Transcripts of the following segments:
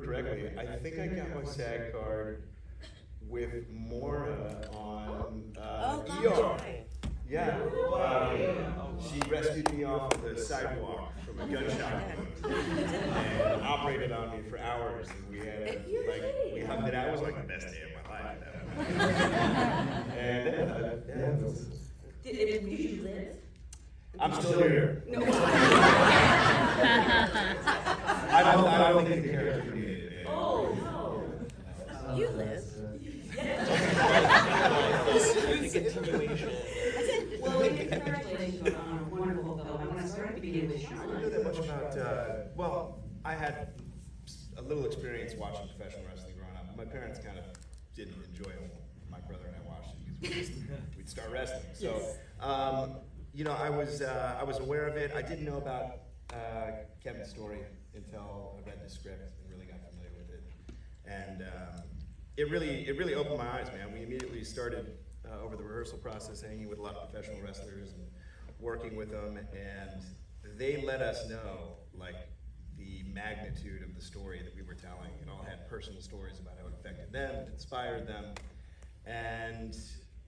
correctly, I think I got my SAG card with Mora on ER. Yeah. She rescued me off of the sidewalk from a gunshot wound and operated on me for hours. And we had we hugged it out. It was like the best day of my life. And did you live? I'm still here. No. I don't think the character needed it. Oh no. You live. Well, congratulations on a wonderful film. I want to start at the beginning with I Sean. don't know that much about, well, I had a little experience watching professional wrestling growing up. My parents kind of didn't enjoy it. My brother and I watched it because we'd start wrestling. So, you know, I was aware of it. I didn't know about Kevin's story until I read the script and really got familiar with it. And it really opened my eyes, man. We immediately started over the rehearsal process hanging with a lot of professional wrestlers and working with them, and they let us know like the magnitude of the story that we were telling. It all had personal stories about how it affected them, it inspired them, and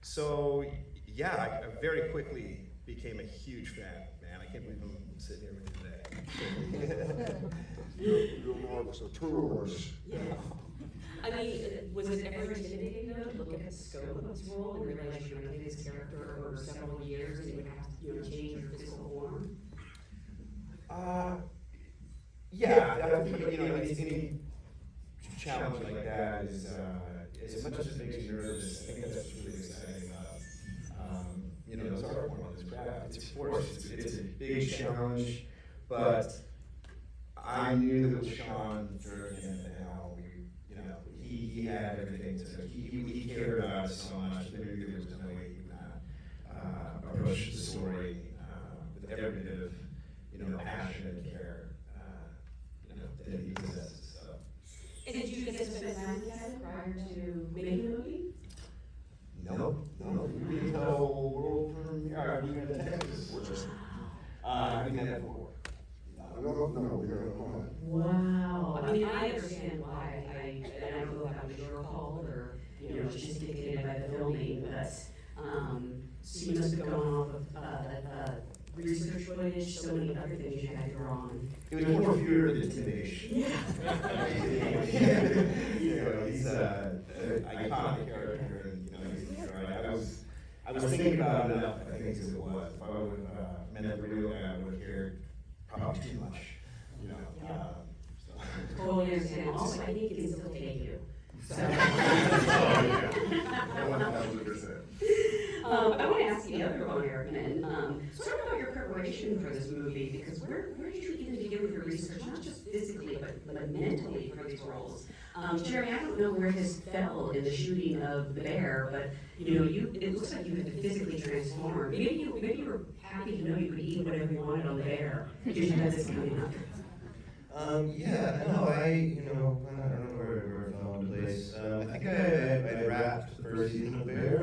so yeah, I very quickly became a huge fan. Man, I can't believe I'm sitting here with you today. You're more of a tourist. Yeah. I mean, was it ever intimidating though to look at the scope of this role and realize you're going to play this character over several years and you would have to, change your physical form? Yeah, I think, any challenge like that is, as much as it makes you nervous, I think that's what's really exciting about, this art form and this craft. It's, of course, it's a big challenge, but I knew that with Sean Durkin at the helm, he had everything he cared about it so much that there was no way he would not approach the story with every bit of passion and care that he possesses. So. And did you get to spend time together prior to making the movie? No. We didn't know world premiere. We went to Texas. We met before. No, we got a plan. Wow. I mean, I understand why. I don't know if that was your call or, just dictated by the filming, but, so you must have gone off of, research footage, so many other things you had to draw on. It was more fear than intimidation. He's an iconic character, and I was thinking about it enough. I think as it was. If I would have met the real guy, I would have cared probably too much. Totally understand. Also, I think it can still take you. So. I want to ask the other American, sort of about your preparation for this movie, because where did you even begin with your research, not just physically, but mentally for these roles? Jerry, I don't know where this fell in the shooting of The Bear, but it looks like you had to physically transform. Maybe you were happy to know you could eat whatever you wanted on The Bear because you had this coming up. I don't know where it fell into place. I think I wrapped the first season of Bear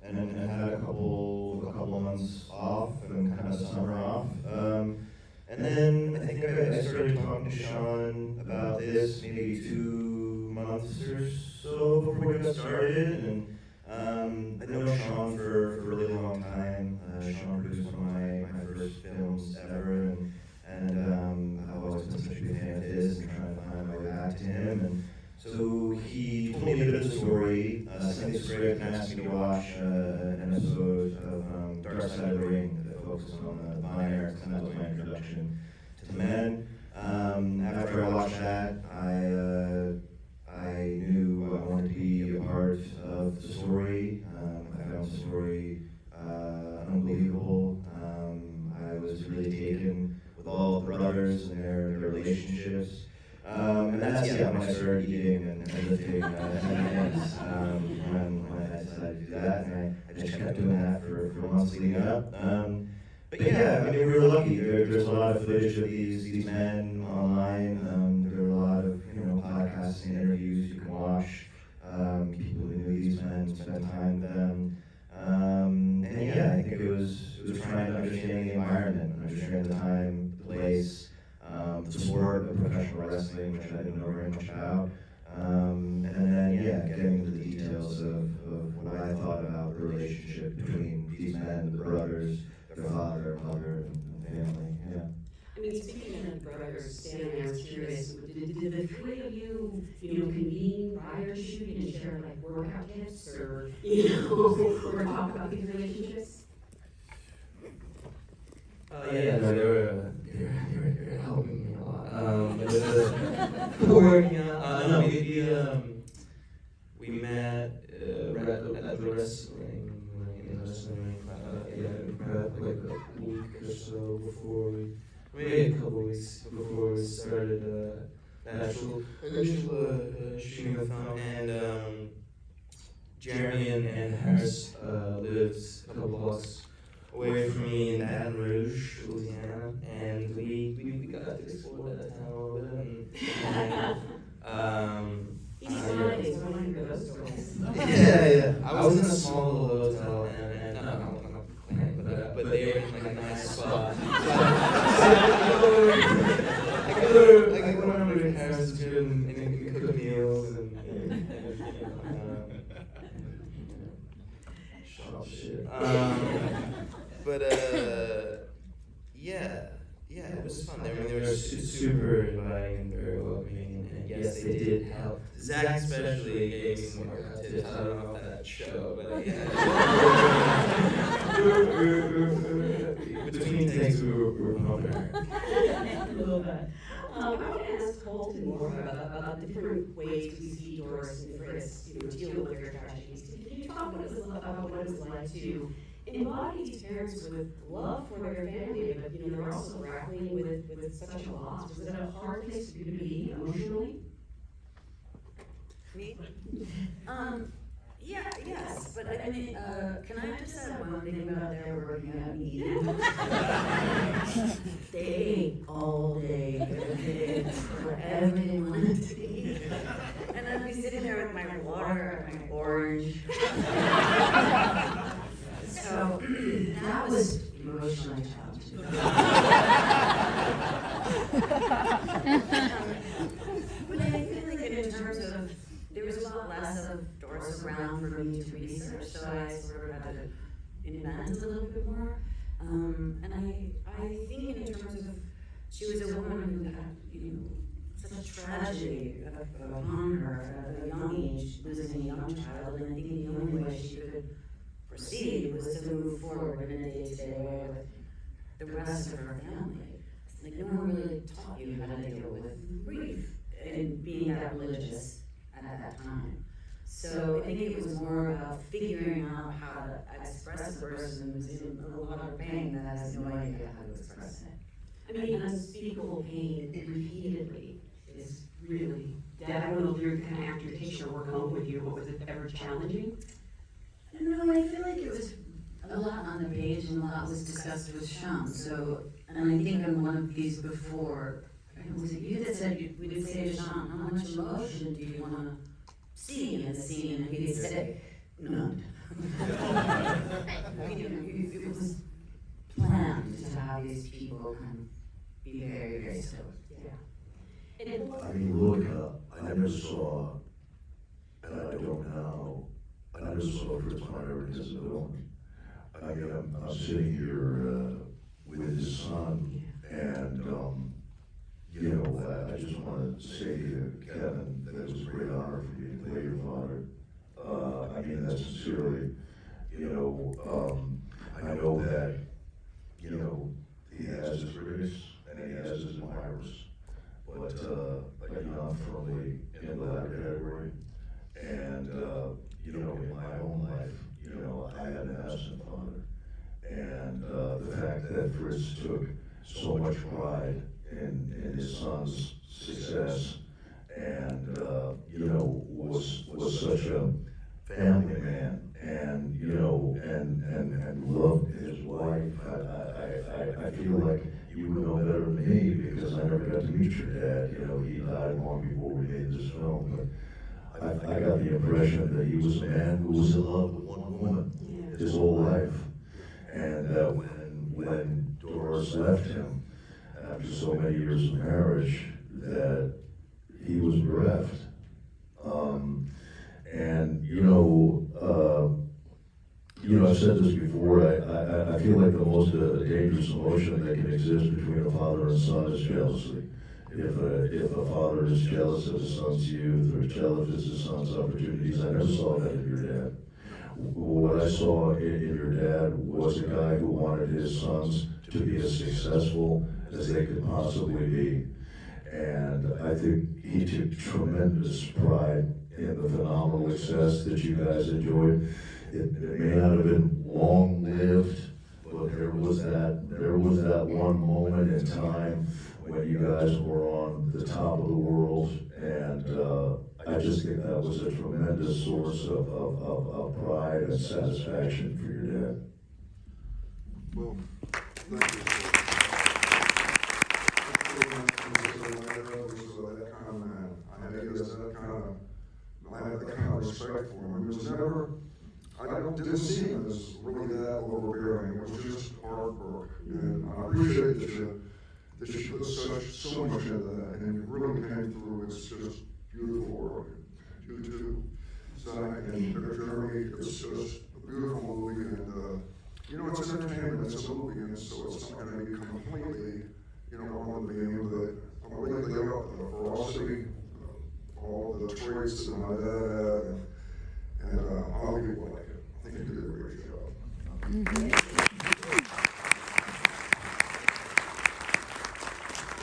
and had a couple of months off and kind of summer off. And then I think I started talking to Sean about this maybe 2 months or so before we got started. And I'd known Sean for a really long time. Sean produced one of my first films ever, and I've always been such a big fan of his and trying to find my way back to him. And so he told me a bit of the story, sent me the script, and asked me to watch an episode of Dark Side of the Ring that focuses on the Bonnier, and that was my introduction to the men. After I watched that, I knew I wanted to be a part of the story. I found the story unbelievable. I was really taken with all the brothers and their relationships. And that's when I started eating and lifting heavy when I decided to do that. And I just kept doing that for months leading up. But yeah, we were lucky. There's a lot of footage of these men online. There were a lot of podcasts and interviews you can watch. People who knew these men, spent time with them. And yeah, I think it was trying to understand the environment, understand the time, the place, the sport of professional wrestling, which I didn't know very much about. And then, yeah, getting into the details of what I thought about the relationship between these men, the brothers, their father, mother, and family, yeah. I mean, speaking of brothers, Stanley, I was curious, did the three of you, convene prior to shooting and share like workout tips or, or talk about these relationships? Yeah, no, they were helping me a lot. Working out. No, we met at the wrestling prep like a week or so before maybe a couple weeks before we started the initial shooting the film. And Jeremy and Harris lived a couple blocks away from me in Baton Rouge, Louisiana, and we got to explore that town a little bit. He's one of those stories. Yeah. I was in a small little hotel, and I'm not complaining, but they were in like a nice spot. I go over to Harris' crib and cook meals and shit. But yeah, it was fun. They were super inviting and very welcoming, and yes, they did help. Zac especially gave me some workout tips. I don't know if that show, but yeah. Between takes, we were pumping her. I love that. I want to ask Holt and more about the different ways we see Doris and Fritz, deal with their tragedies. Can you talk about what it was like to embody these parents with love for their family, but they're also grappling with such a loss? Was it a hard place for you to be emotionally? Me? Yes, but I mean, can I just add one thing about their working out and eating? They ate all day, every day, whatever they wanted to eat. And I'd be sitting there with my water and my orange. So that was emotionally challenging. But I feel like in terms of, there was a lot less of Doris around for me to research, so I sort of had to invent a little bit more. And I think in terms of, she was a woman who had, such tragedy upon her at a young age, losing a young child, and I think the only way she could proceed was to move forward in a day-to-day way with the rest of her family. Like, no one really taught you how to deal with grief and being that religious at that time. So I think it was more about figuring out how to express a person who's in a lot of pain that has no idea how to express it. I mean, unspeakable pain repeatedly is really, I don't know if your kind of after you take your work home with you, but was it ever challenging? No, I feel like it was a lot on the page and a lot was discussed with Sean. So, and I think on one of these before, was it you that said we would say to Sean, how much emotion do you want to see in the scene? And he'd say, none. It was planned to have these people kind of be very, very still. Yeah. I mean, look, I never saw, and I don't now, I never saw Fritz Meyer as a villain. I mean, I'm sitting here with his son, and I just want to say to Kevin that it was a great honor for me to play your father. I mean that sincerely. I know that he has his critics and he has his admirers, but I'm firmly in the latter category. And in my own life, I had an absent father, and the fact that Fritz took so much pride in his son's success, and was such a family man, and and loved his wife. I feel like you would know better than me because I never got to meet your dad. He died long before we made this film, but I got the impression that he was a man who was in love with one woman his whole life, and that when Doris left him after so many years of marriage, that he was bereft. And I've said this before, I feel like the most dangerous emotion that can exist between a father and son is jealousy. If a father is jealous of his son's youth or jealous of his son's opportunities, I never saw that in your dad. What I saw in your dad was a guy who wanted his sons to be as successful as they could possibly be. And I think he took tremendous pride in the phenomenal success that you guys enjoyed. It may not have been long-lived, but there was that one moment in time when you guys were on the top of the world, and I just think that was a tremendous source of pride and satisfaction for your dad. Well, thank you. I had that kind of respect for him. It was never, didn't see him as really that overbearing. It was just hard work. And I appreciate that you put so much into that, and you really came through. It's just beautiful work. You too, Zac and Jeremy. It's just a beautiful movie, and it's entertainment. It's a movie, and so it's not going to be completely, on the beam, but I'm really glad about the ferocity, all the traits that my dad had, and a lot of people like it. I think you did a great job.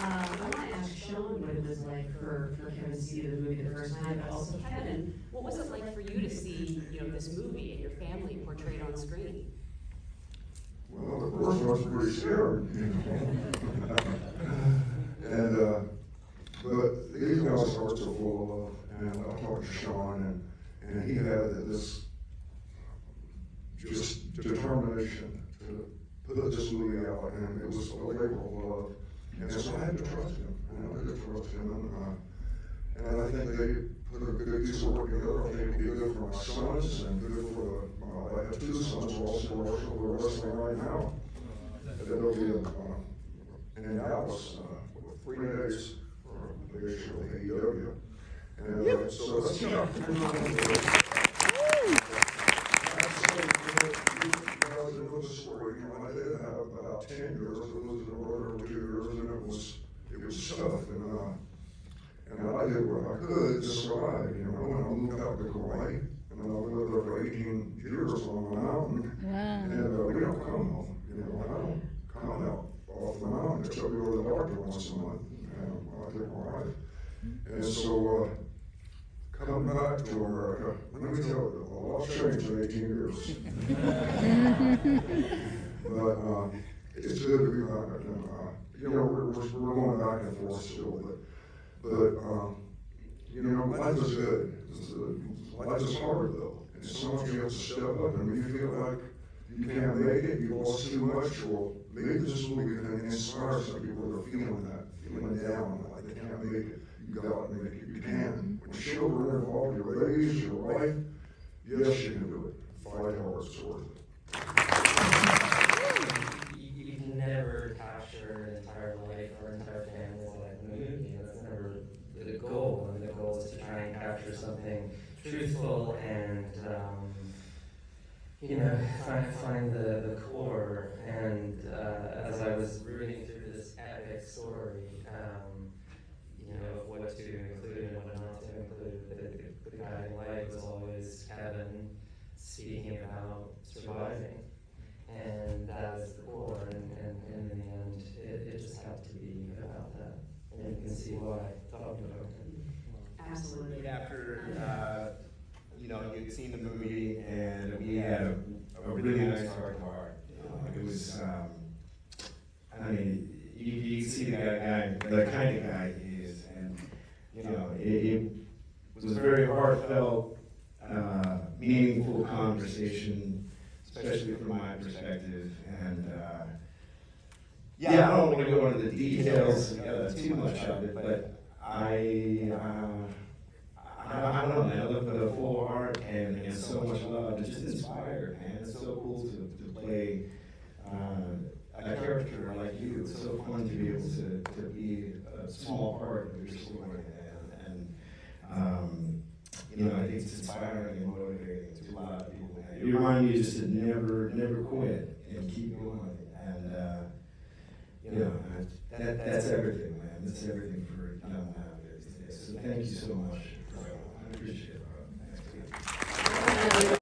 I want to ask Sean what it was like for Kevin to see the movie the first time, but also Kevin, what was it like for you to see, this movie and your family portrayed on screen? Well, the first one was pretty scared, and but these guys' hearts are full of love, and I talked to Sean, and he had this just determination to put this movie out, and it was a labor of love, and so I had to trust him, and I did trust him, and I think they put a good piece of work together. I think it'll be good for my sons, and good for I have two sons who are wrestling right now. It'll be in Dallas, 3 days for a big show with AEW. And so that's the story. I did have about 10 years, I was in order for 2 years, and it was tough. And I did what I could to survive. When I moved out to Hawaii, and I lived there for 18 years on the mountain. Wow. And we don't come home. I don't come out off the mountain except we go to the doctor once a month. And I take my wife. And so, coming back to America, let me tell you, a lot's changed in 18 years. But it's good to be back. And, we're going back and forth still, but life is good. Life is hard though. And sometimes you have to step up, and when you feel like you can't make it, you've lost too much, well, maybe this movie can inspire some people that are feeling down, like they can't make it. You got to make it. You can. When children are involved, your babies, your wife, yes, you can do it. Fight hard, it's worth it. You can never capture an entire life or entire family like a movie. That's never the goal. And the goal is to try and capture something truthful and find the core. And as I was reading through this epic story, of what to include and what not to include, the guiding light was always Kevin speaking about surviving. And that is the core, and in the end, it just had to be about that. And you can see why, talking about it. Absolutely. After, you'd seen the movie, and we had a really nice heart-to-heart. It was, you see the kind of guy he is, and, it was a very heartfelt, meaningful conversation, especially from my perspective, and I don't want to go into the details too much of it, but I don't know, man, I love the full heart and so much love. It's just inspired, man. It's so cool to play a character like you. It's so fun to be able to be a small part of your story, and You know, I think it's inspiring and motivating to a lot of people. You remind me just to never quit and keep going. And, you know, that's everything, man. That's everything for young nowadays. So thank you so much. I appreciate it, bro. Thanks.